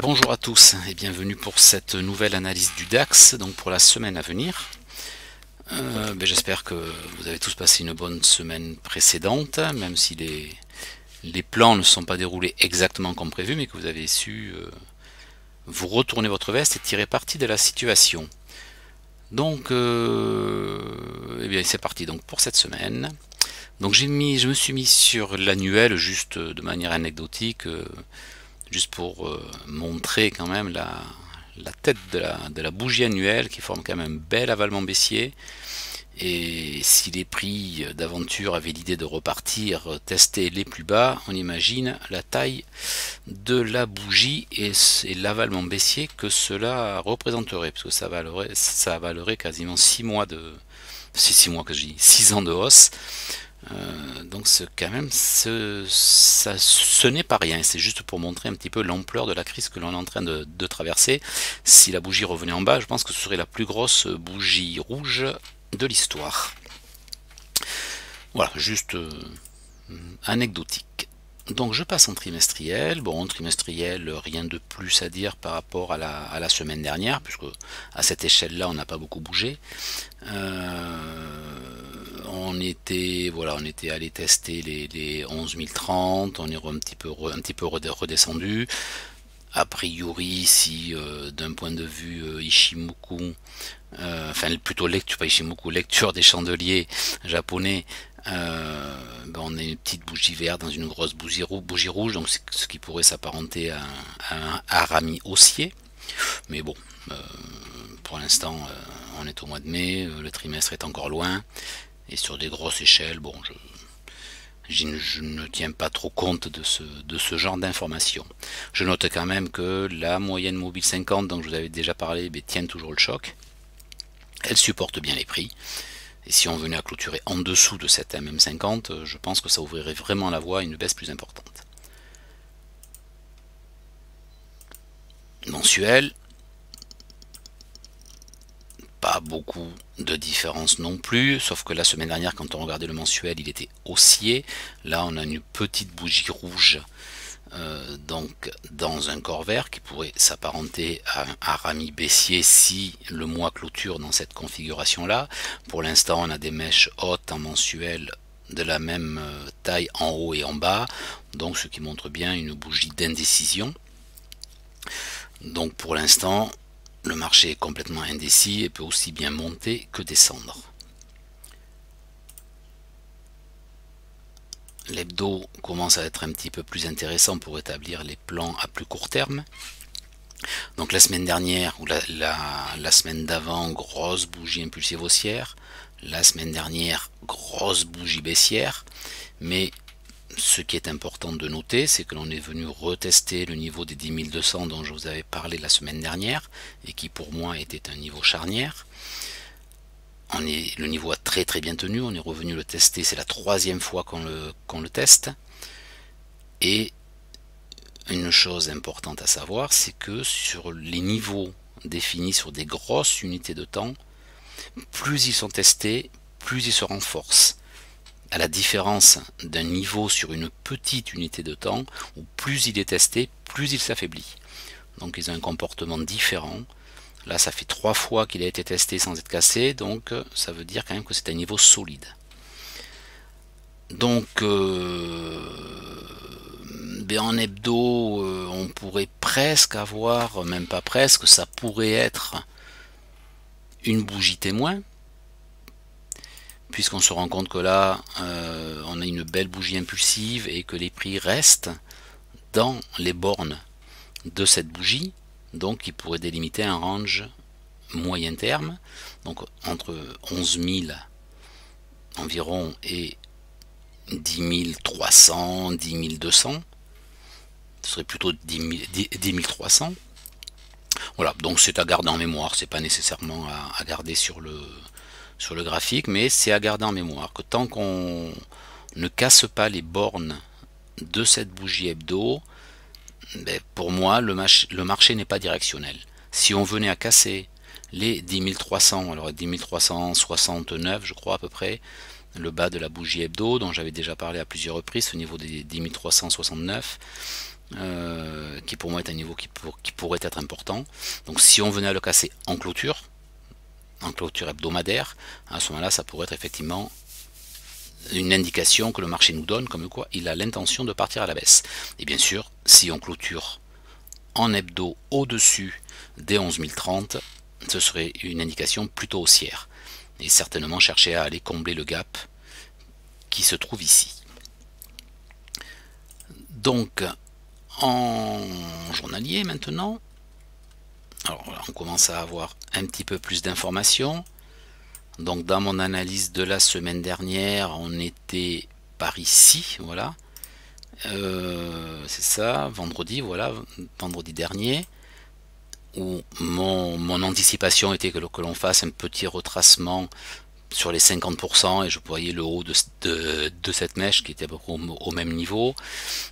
Bonjour à tous et bienvenue pour cette nouvelle analyse du DAX, donc pour la semaine à venir. J'espère que vous avez tous passé une bonne semaine précédente, même si les plans ne se sont pas déroulés exactement comme prévu, mais que vous avez su vous retourner votre veste et tirer parti de la situation. Donc, c'est parti donc pour cette semaine. Donc je me suis mis sur l'annuel juste de manière anecdotique, juste pour montrer quand même la tête de la bougie annuelle qui forme quand même un bel avalement baissier. Et si les prix d'aventure avaient l'idée de repartir tester les plus bas, on imagine la taille de la bougie et l'avalement baissier que cela représenterait, puisque ça valerait quasiment 6 mois de... C'est 6 mois que je dis, 6 ans de hausse. Donc quand même, ce n'est pas rien, c'est juste pour montrer un petit peu l'ampleur de la crise que l'on est en train de traverser. Si la bougie revenait en bas, je pense que ce serait la plus grosse bougie rouge de l'histoire. Voilà, juste anecdotique. Donc je passe en trimestriel. Bon, en trimestriel, rien de plus à dire par rapport à la semaine dernière, puisque à cette échelle-là, on n'a pas beaucoup bougé. On était allé tester les 11 030, on est un petit peu redescendu. A priori, si d'un point de vue Ishimoku, enfin plutôt lecture, pas Ishimoku, lecture des chandeliers japonais, on a une petite bougie verte dans une grosse bougie rouge, donc ce qui pourrait s'apparenter à un harami haussier. Mais bon, pour l'instant, on est au mois de mai, le trimestre est encore loin, et sur des grosses échelles, bon, je ne tiens pas trop compte de ce genre d'informations. Je note quand même que la moyenne mobile 50, dont je vous avais déjà parlé, tient toujours le choc. Elle supporte bien les prix. Et si on venait à clôturer en dessous de cette MM50, je pense que ça ouvrirait vraiment la voie à une baisse plus importante. Mensuel, pas beaucoup de différence non plus, sauf que la semaine dernière, quand on regardait le mensuel, il était haussier. Là, on a une petite bougie rouge, donc dans un corps vert qui pourrait s'apparenter à un harami baissier si le mois clôture dans cette configuration-là. Pour l'instant, on a des mèches hautes en mensuel de la même taille en haut et en bas, donc ce qui montre bien une bougie d'indécision. Donc pour l'instant, le marché est complètement indécis et peut aussi bien monter que descendre. L'hebdo commence à être un petit peu plus intéressant pour établir les plans à plus court terme. Donc la semaine dernière ou la semaine d'avant, grosse bougie impulsive haussière. La semaine dernière, grosse bougie baissière. Mais ce qui est important de noter, c'est que l'on est venu retester le niveau des 10 200 dont je vous avais parlé la semaine dernière et qui pour moi était un niveau charnière. Le niveau a très bien tenu, on est revenu le tester, c'est la troisième fois qu'on le teste. Et une chose importante à savoir, c'est que sur les niveaux définis sur des grosses unités de temps, plus ils sont testés, plus ils se renforcent. À la différence d'un niveau sur une petite unité de temps, où plus il est testé, plus il s'affaiblit. Donc ils ont un comportement différent. Là, ça fait 3 fois qu'il a été testé sans être cassé, donc ça veut dire quand même que c'est un niveau solide. Donc, en hebdo, on pourrait presque avoir, même pas presque, ça pourrait être une bougie témoin, puisqu'on se rend compte que là, on a une belle bougie impulsive et que les prix restent dans les bornes de cette bougie, donc il pourrait délimiter un range moyen terme, donc entre 11 000 environ et 10 300, 10 200, ce serait plutôt 10 300. Voilà, donc c'est à garder en mémoire, c'est pas nécessairement à garder sur le graphique, mais c'est à garder en mémoire que tant qu'on ne casse pas les bornes de cette bougie hebdo, pour moi le marché n'est pas directionnel. Si on venait à casser les 10 300, alors 10 369 je crois à peu près, le bas de la bougie hebdo dont j'avais déjà parlé à plusieurs reprises, au niveau des 10 369, qui pour moi est un niveau qui pourrait être important. Donc si on venait à le casser en clôture hebdomadaire, à ce moment-là, ça pourrait être effectivement une indication que le marché nous donne, comme quoi il a l'intention de partir à la baisse. Et bien sûr, si on clôture en hebdo au-dessus des 11 030, ce serait une indication plutôt haussière. Et certainement chercher à aller combler le gap qui se trouve ici. Donc, en journalier maintenant, alors là, on commence à avoir un petit peu plus d'informations. Donc dans mon analyse de la semaine dernière, on était par ici, voilà. C'est ça, vendredi, voilà, vendredi dernier, où mon anticipation était que l'on fasse un petit retracement sur les 50% et je voyais le haut de cette mèche qui était à peu près au même niveau,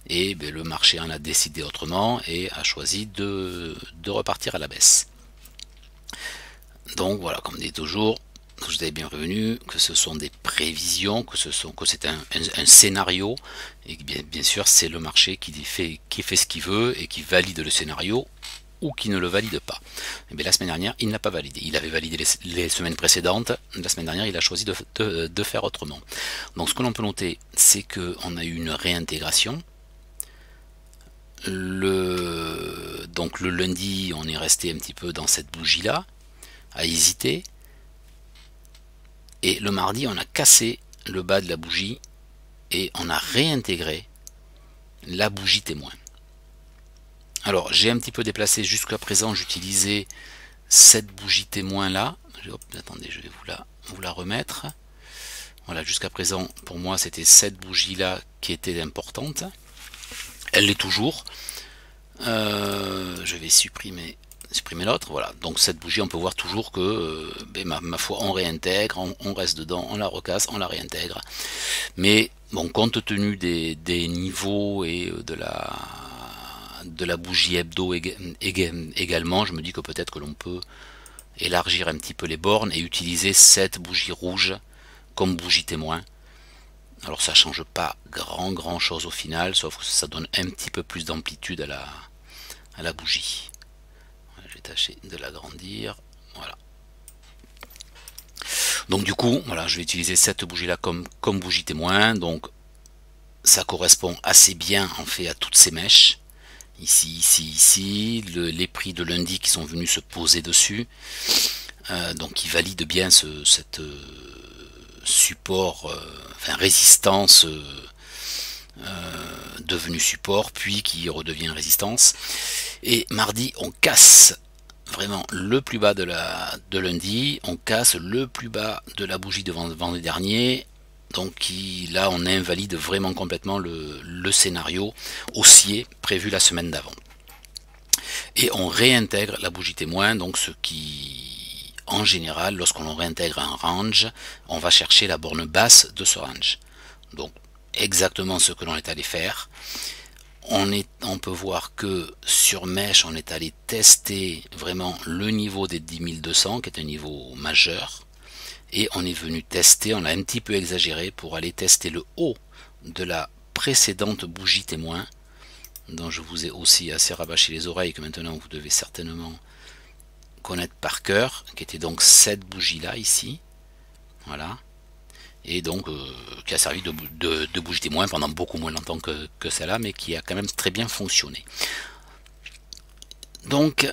et ben, le marché en a décidé autrement et a choisi de repartir à la baisse. Donc voilà, comme dit toujours, que je t'avais bien revenu, que ce sont des prévisions, que c'est un scénario, et bien sûr c'est le marché qui fait ce qu'il veut et qui valide le scénario ou qui ne le valide pas. Et bien la semaine dernière, il n'a pas validé. Il avait validé les semaines précédentes. La semaine dernière, il a choisi de faire autrement. Donc ce que l'on peut noter, c'est qu'on a eu une réintégration. Donc le lundi, on est resté un petit peu dans cette bougie-là, à hésiter. Et le mardi, on a cassé le bas de la bougie et on a réintégré la bougie témoin. Alors, j'ai un petit peu déplacé jusqu'à présent, j'utilisais cette bougie témoin là. Attendez, je vais vous la remettre. Voilà, jusqu'à présent, pour moi, c'était cette bougie là qui était importante. Elle l'est toujours. Je vais supprimer l'autre. Voilà, donc cette bougie, on peut voir toujours que ma foi, on réintègre, on reste dedans, on la recasse, on la réintègre. Mais bon, compte tenu des niveaux et de la bougie hebdo également, je me dis que peut-être que l'on peut élargir un petit peu les bornes et utiliser cette bougie rouge comme bougie témoin. Alors ça change pas grand chose au final, sauf que ça donne un petit peu plus d'amplitude à la bougie. Je vais tâcher de l'agrandir, voilà. Donc du coup, voilà, je vais utiliser cette bougie là comme bougie témoin. Donc ça correspond assez bien en fait à toutes ces mèches. Ici, les prix de lundi qui sont venus se poser dessus, donc qui valident bien cette support, enfin résistance devenu support, puis qui redevient résistance. Et mardi, on casse vraiment le plus bas de lundi, on casse le plus bas de la bougie de vendredi dernier. Donc là, on invalide vraiment complètement le scénario haussier prévu la semaine d'avant. Et on réintègre la bougie témoin, donc ce qui, en général, lorsqu'on réintègre un range, on va chercher la borne basse de ce range. Donc exactement ce que l'on est allé faire. On peut voir que sur mèche, on est allé tester vraiment le niveau des 10 200, qui est un niveau majeur. Et on est venu tester, on a un petit peu exagéré pour aller tester le haut de la précédente bougie témoin, dont je vous ai aussi assez rabâché les oreilles, que maintenant vous devez certainement connaître par cœur, qui était donc cette bougie là ici, voilà, et donc qui a servi de bougie témoin pendant beaucoup moins longtemps que celle-là, mais qui a quand même très bien fonctionné. Donc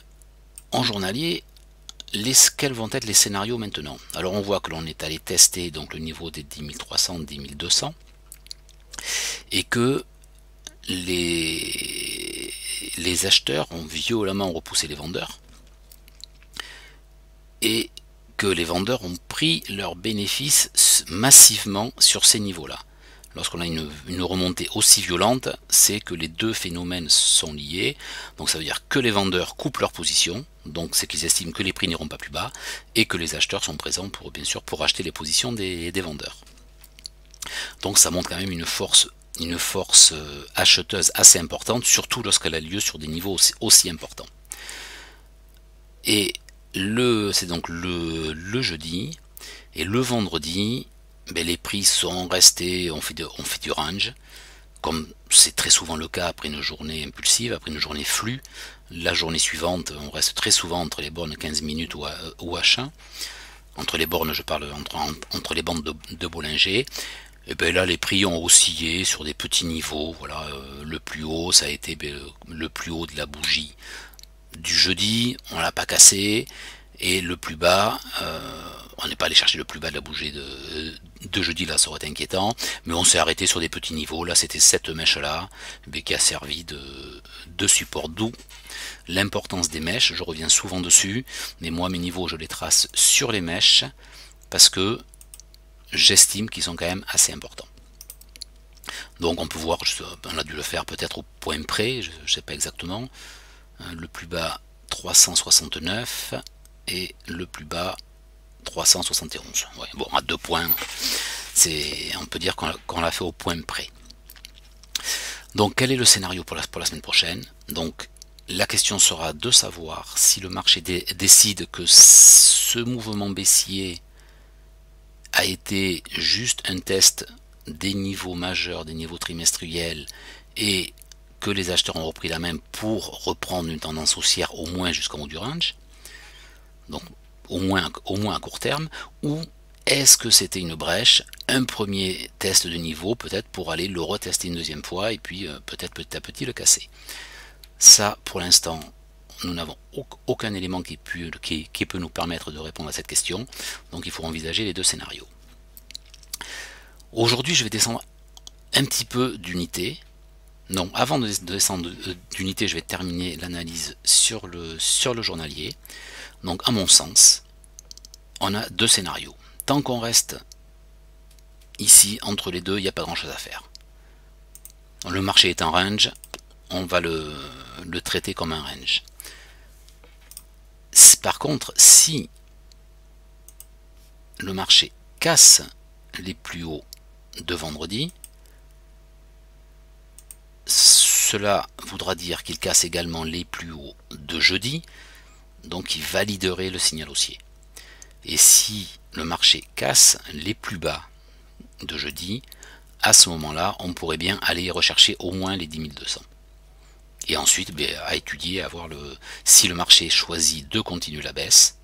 en journalier, quels vont être les scénarios maintenant? Alors on voit que l'on est allé tester donc le niveau des 10 300, 10 200 et que les acheteurs ont violemment repoussé les vendeurs et que les vendeurs ont pris leurs bénéfices massivement sur ces niveaux-là. Lorsqu'on a une remontée aussi violente, c'est que les deux phénomènes sont liés. Donc ça veut dire que les vendeurs coupent leur position, donc c'est qu'ils estiment que les prix n'iront pas plus bas, et que les acheteurs sont présents pour, bien sûr, pour acheter les positions des vendeurs. Donc ça montre quand même une force acheteuse assez importante, surtout lorsqu'elle a lieu sur des niveaux aussi importants. Et c'est donc le jeudi, et le vendredi, ben les prix sont restés, on fait du range, comme c'est très souvent le cas après une journée impulsive, après une journée flux, la journée suivante, on reste très souvent entre les bornes 15 minutes ou H1. Entre les bornes, je parle entre les bandes de Bollinger. Et bien là, les prix ont oscillé sur des petits niveaux. Voilà, le plus haut, ça a été le plus haut de la bougie du jeudi, on l'a pas cassé. Et le plus bas, on n'est pas allé chercher le plus bas de la bougie de jeudi, là ça aurait été inquiétant, mais on s'est arrêté sur des petits niveaux. Là c'était cette mèche là qui a servi de support, d'où l'importance des mèches. Je reviens souvent dessus, mais moi mes niveaux je les trace sur les mèches parce que j'estime qu'ils sont quand même assez importants. Donc on peut voir, on a dû le faire peut-être au point près, je ne sais pas exactement. Le plus bas 369 et le plus bas 371. Ouais, bon, à 2 points, on peut dire qu'on l'a fait au point près. Donc quel est le scénario pour la semaine prochaine? Donc la question sera de savoir si le marché décide que ce mouvement baissier a été juste un test des niveaux majeurs, des niveaux trimestriels, et que les acheteurs ont repris la main pour reprendre une tendance haussière au moins jusqu'en haut du range, donc au moins à court terme, ou est-ce que c'était une brèche, un premier test de niveau peut-être pour aller le retester une deuxième fois et puis peut-être petit à petit le casser. Ça pour l'instant nous n'avons aucun élément qui peut nous permettre de répondre à cette question, donc il faut envisager les deux scénarios. Aujourd'hui je vais descendre un petit peu d'unité. Non, avant de descendre d'unité, je vais terminer l'analyse sur le journalier. Donc à mon sens, on a deux scénarios. Tant qu'on reste ici, entre les deux, il n'y a pas grand chose à faire. Le marché est en range, on va le traiter comme un range. Par contre, si le marché casse les plus hauts de vendredi, cela voudra dire qu'il casse également les plus hauts de jeudi, donc il validerait le signal haussier. Et si le marché casse les plus bas de jeudi, à ce moment-là, on pourrait bien aller rechercher au moins les 10 200. Et ensuite, à étudier, à voir si le marché choisit de continuer la baisse,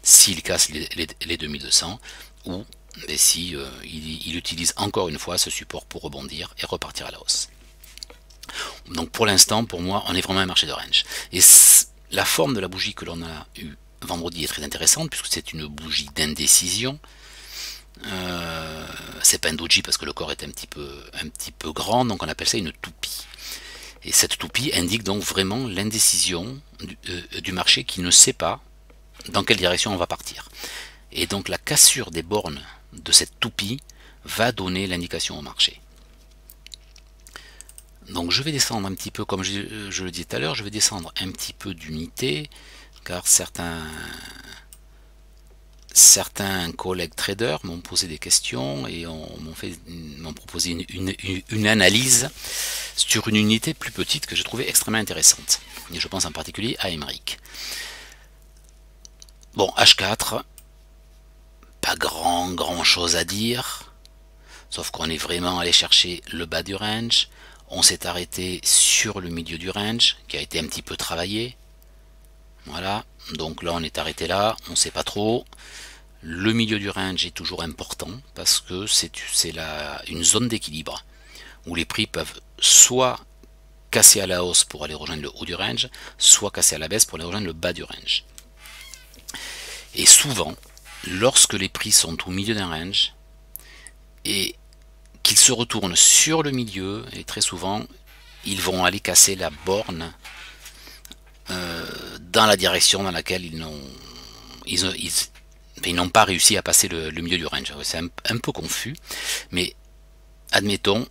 s'il casse les 2200, ou si il utilise encore une fois ce support pour rebondir et repartir à la hausse. Donc pour l'instant, pour moi, on est vraiment un marché de range. Et la forme de la bougie que l'on a eue vendredi est très intéressante, puisque c'est une bougie d'indécision. C'est pas un doji parce que le corps est un petit peu grand, donc on appelle ça une toupie. Et cette toupie indique donc vraiment l'indécision du marché qui ne sait pas dans quelle direction on va partir. Et donc la cassure des bornes de cette toupie va donner l'indication au marché. Donc je vais descendre un petit peu, comme je le disais tout à l'heure, je vais descendre un petit peu d'unité, car certains collègues traders m'ont posé des questions et m'ont proposé une analyse sur une unité plus petite que j'ai trouvée extrêmement intéressante. Et je pense en particulier à Emmerich. Bon, H4, pas grand chose à dire, sauf qu'on est vraiment allé chercher le bas du range. On s'est arrêté sur le milieu du range, qui a été un petit peu travaillé. Voilà, donc là on est arrêté là, on ne sait pas trop. Le milieu du range est toujours important, parce que c'est une zone d'équilibre, où les prix peuvent soit casser à la hausse pour aller rejoindre le haut du range, soit casser à la baisse pour aller rejoindre le bas du range. Et souvent, lorsque les prix sont au milieu d'un range, et qu'ils se retournent sur le milieu, et très souvent ils vont aller casser la borne dans la direction dans laquelle ils n'ont pas réussi à passer le milieu du range. C'est un peu confus, mais admettons,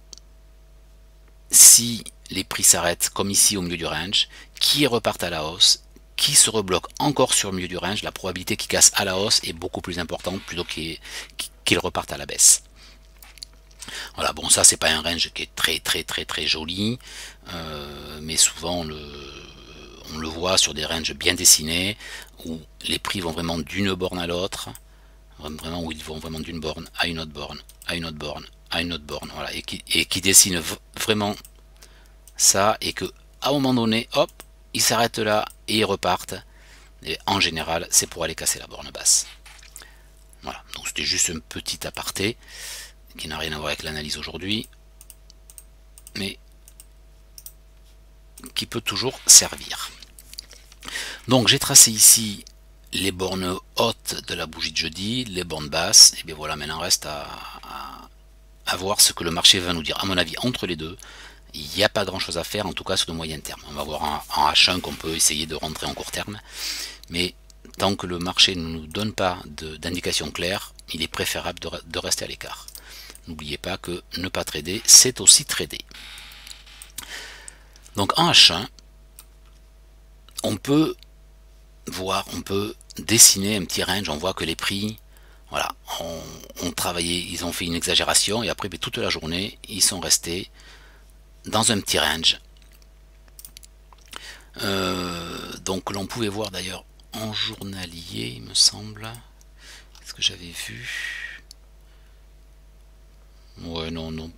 si les prix s'arrêtent comme ici au milieu du range, qui repartent à la hausse, qui se rebloquent encore sur le milieu du range, la probabilité qu'ils cassent à la hausse est beaucoup plus importante plutôt qu'ils repartent à la baisse. Voilà, bon, ça c'est pas un range qui est très joli, mais souvent on le voit sur des ranges bien dessinés où les prix vont vraiment d'une borne à l'autre, vraiment où ils vont vraiment d'une borne à une autre borne, à une autre borne, à une autre borne, voilà, et qui dessine vraiment ça, et que à un moment donné, hop, ils s'arrêtent là et ils repartent. Et en général, c'est pour aller casser la borne basse. Voilà, donc c'était juste un petit aparté qui n'a rien à voir avec l'analyse aujourd'hui, mais qui peut toujours servir. Donc j'ai tracé ici les bornes hautes de la bougie de jeudi, les bornes basses, et bien voilà, maintenant reste à voir ce que le marché va nous dire. À mon avis, entre les deux, il n'y a pas grand chose à faire, en tout cas sur le moyen terme. On va voir en H1 qu'on peut essayer de rentrer en court terme, mais tant que le marché ne nous donne pas d'indication claire, il est préférable de rester à l'écart. N'oubliez pas que ne pas trader, c'est aussi trader. Donc en H1, on peut voir, on peut dessiner un petit range. On voit que les prix, voilà, ont travaillé, ils ont fait une exagération, et après toute la journée, ils sont restés dans un petit range. Donc l'on pouvait voir d'ailleurs en journalier, il me semble. Est-ce que j'avais vu? Ouais, non, non,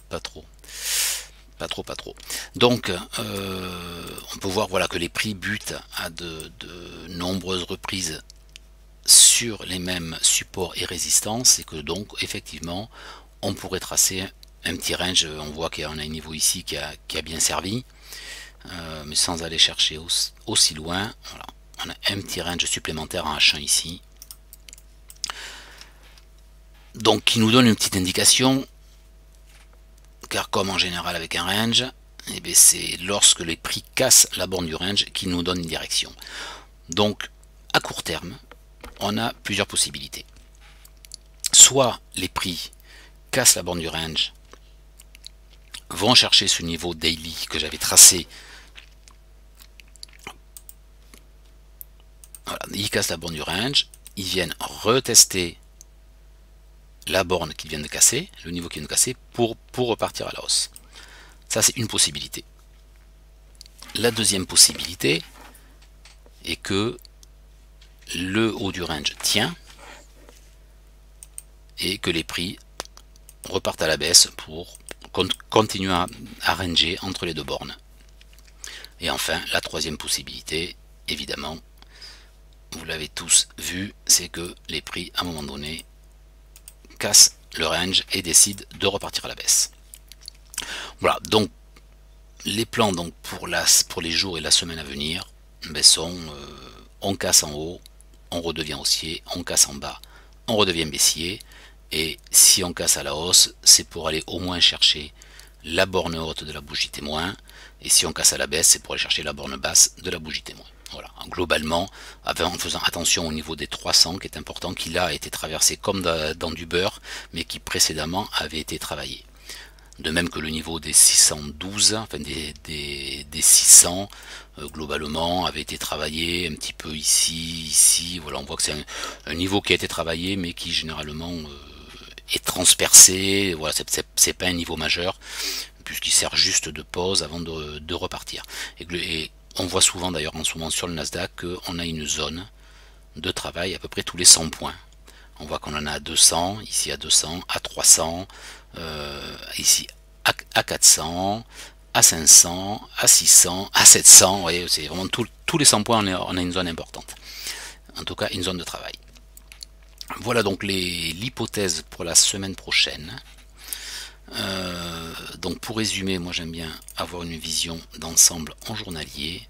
pas trop. Pas trop. Donc, on peut voir, voilà, que les prix butent à de nombreuses reprises sur les mêmes supports et résistances, et que donc, effectivement, on pourrait tracer un petit range. On voit qu'on a un niveau ici qui a bien servi, mais sans aller chercher aussi loin. Voilà. On a un petit range supplémentaire en H1 ici, donc qui nous donne une petite indication, car comme en général avec un range, eh bien c'est lorsque les prix cassent la borne du range qui nous donne une direction. Donc à court terme, on a plusieurs possibilités. Soit les prix cassent la borne du range, vont chercher ce niveau daily que j'avais tracé. Voilà, ils cassent la borne du range, ils viennent retester la borne qu'ils viennent de casser, le niveau qu'ils viennent de casser, pour repartir à la hausse. Ça, c'est une possibilité. La deuxième possibilité est que le haut du range tient et que les prix repartent à la baisse pour continuer à ranger entre les deux bornes. Et enfin, la troisième possibilité, évidemment, vous l'avez tous vu, c'est que les prix, à un moment donné, cassent le range et décident de repartir à la baisse. Voilà, donc les plans donc pour les jours et la semaine à venir sont on casse en haut, on redevient haussier, on casse en bas, on redevient baissier, et si on casse à la hausse, c'est pour aller au moins chercher la borne haute de la bougie témoin, et si on casse à la baisse, c'est pour aller chercher la borne basse de la bougie témoin. Voilà, globalement, en faisant attention au niveau des 300 qui est important, qui là a été traversé comme dans du beurre, mais qui précédemment avait été travaillé. De même que le niveau des 612, enfin des 600, globalement avait été travaillé un petit peu ici, voilà, on voit que c'est un niveau qui a été travaillé, mais qui généralement est transpercé, voilà, c'est pas un niveau majeur, puisqu'il sert juste de pause avant de repartir. Et on voit souvent d'ailleurs en ce moment sur le Nasdaq qu'on a une zone de travail à peu près tous les 100 points. On voit qu'on en a à 200, ici à 200, à 300, ici à 400, à 500, à 600, à 700. Vous voyez, c'est vraiment tous les 100 points, on a une zone importante. En tout cas, une zone de travail. Voilà donc l'hypothèse pour la semaine prochaine. Donc pour résumer, moi j'aime bien avoir une vision d'ensemble en journalier.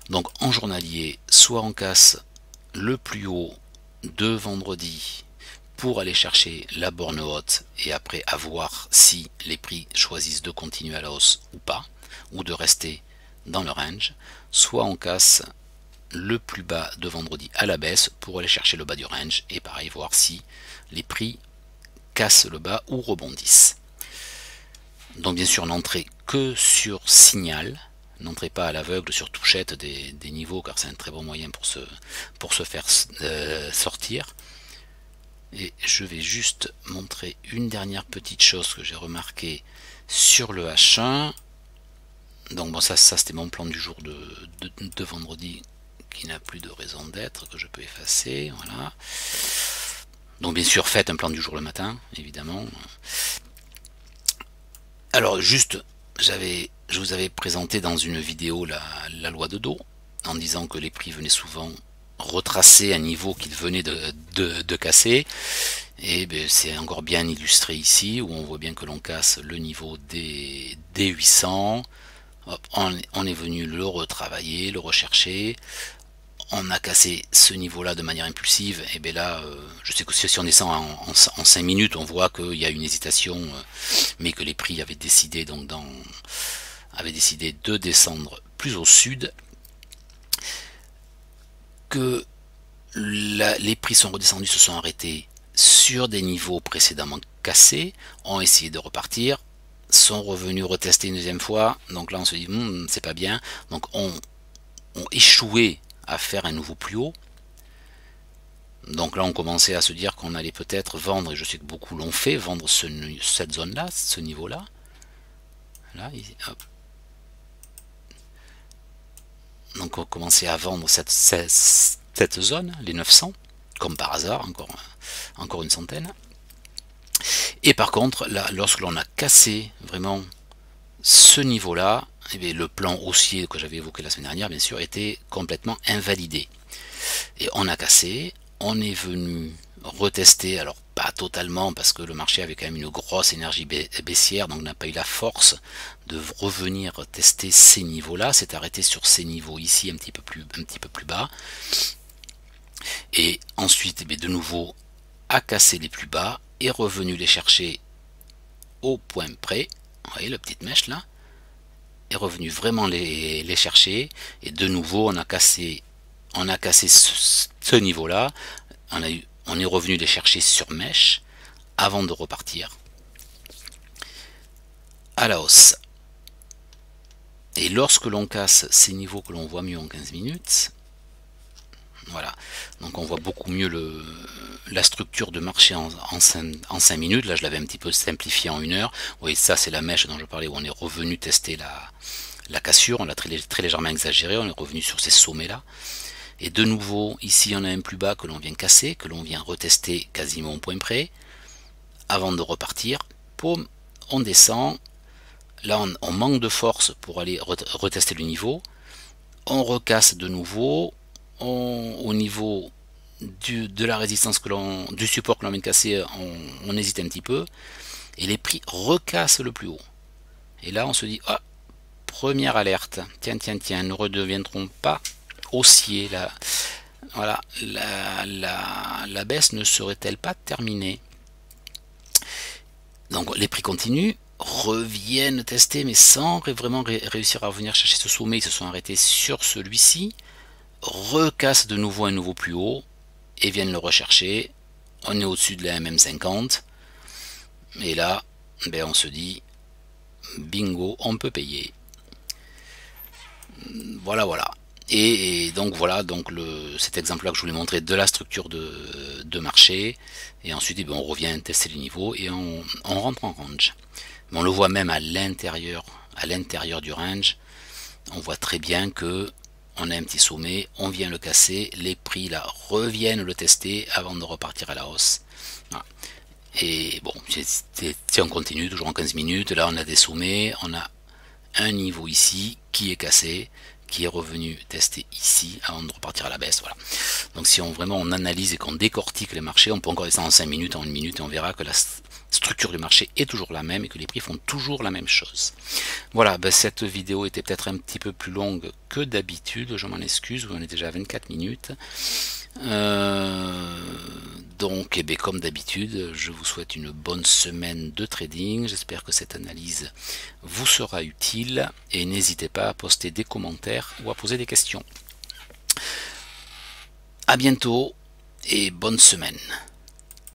Donc en journalier, soit on casse le plus haut de vendredi pour aller chercher la borne haute et après à voir si les prix choisissent de continuer à la hausse ou pas, ou de rester dans le range, soit on casse le plus bas de vendredi à la baisse pour aller chercher le bas du range et pareil voir si les prix cassent le bas ou rebondissent. Donc bien sûr n'entrez que sur signal, n'entrez pas à l'aveugle sur touchette des niveaux, car c'est un très bon moyen pour se faire sortir. Et je vais juste montrer une dernière petite chose que j'ai remarqué sur le H1. Donc bon, ça c'était mon plan du jour de vendredi qui n'a plus de raison d'être, que je peux effacer. Voilà. Donc bien sûr, faites un plan du jour le matin, évidemment. Alors juste, je vous avais présenté dans une vidéo la loi de dos, en disant que les prix venaient souvent retracer un niveau qu'ils venaient de casser. Et ben, c'est encore bien illustré ici, où on voit bien que l'on casse le niveau des 800. Hop, on est venu le retravailler, le rechercher. On a cassé ce niveau-là de manière impulsive, et bien là, je sais que si on descend en 5 minutes, on voit qu'il y a une hésitation, mais que les prix avaient décidé, donc avaient décidé de descendre plus au sud, que les prix sont redescendus, se sont arrêtés sur des niveaux précédemment cassés, ont essayé de repartir, sont revenus retester une deuxième fois, donc là on se dit c'est pas bien, donc on échoué à faire un nouveau plus haut. Donc là on commençait à se dire qu'on allait peut-être vendre, et je sais que beaucoup l'ont fait, vendre cette zone là, ce niveau là. Là, hop. Donc on commençait à vendre cette zone, les 900, comme par hasard, encore une centaine. Et par contre, là, lorsque l'on a cassé vraiment ce niveau là, eh bien, le plan haussier que j'avais évoqué la semaine dernière, bien sûr, était complètement invalidé. Et on a cassé, on est venu retester, alors pas totalement, parce que le marché avait quand même une grosse énergie baissière, donc n'a pas eu la force de revenir tester ces niveaux-là, s'est arrêté sur ces niveaux ici, un petit peu plus bas. Et ensuite, eh bien, de nouveau, a cassé les plus bas, est revenu les chercher au point près, vous voyez la petite mèche là, est revenu vraiment les chercher, et de nouveau on a cassé ce niveau là, on est revenu les chercher sur mèche avant de repartir à la hausse. Et lorsque l'on casse ces niveaux que l'on voit mieux en 15 minutes, voilà, donc on voit beaucoup mieux la structure de marché en 5 minutes. Là je l'avais un petit peu simplifié en 1 heure. Vous voyez, ça c'est la mèche dont je parlais, où on est revenu tester la cassure, on l'a très légèrement exagéré, on est revenu sur ces sommets là. Et de nouveau, ici on a un plus bas que l'on vient casser, que l'on vient retester quasiment au point près, avant de repartir. Poum, on descend, là on manque de force pour aller retester le niveau, on recasse de nouveau, au niveau de la résistance du support que l'on vient de casser, on hésite un petit peu, et les prix recassent le plus haut. Et là on se dit, oh, première alerte, tiens, ne redeviendront pas haussiers, voilà, la baisse ne serait-elle pas terminée? Donc les prix continuent, reviennent tester, mais sans vraiment réussir à revenir chercher ce sommet. Ils se sont arrêtés sur celui-ci, recassent de nouveau un nouveau plus haut et viennent le rechercher. On est au-dessus de la MM50, et là ben on se dit bingo, on peut payer. Voilà. Et donc voilà, donc cet exemple là que je voulais montrer de la structure de marché, et ensuite on revient tester les niveaux et on rentre en range. Mais on le voit même à l'intérieur du range, on voit très bien que on a un petit sommet, on vient le casser, les prix là reviennent le tester avant de repartir à la hausse. Voilà. Et bon, si on continue toujours en 15 minutes, là on a des sommets, on a un niveau ici qui est cassé, qui est revenu tester ici avant de repartir à la baisse. Voilà. Donc si on analyse et qu'on décortique les marchés, on peut encore descendre en 5 minutes, en 1 minute, et on verra que la structure du marché est toujours la même et que les prix font toujours la même chose. Voilà, ben cette vidéo était peut-être un petit peu plus longue que d'habitude, je m'en excuse, on est déjà à 24 minutes. Donc, comme d'habitude, je vous souhaite une bonne semaine de trading. J'espère que cette analyse vous sera utile et n'hésitez pas à poster des commentaires ou à poser des questions. À bientôt et bonne semaine.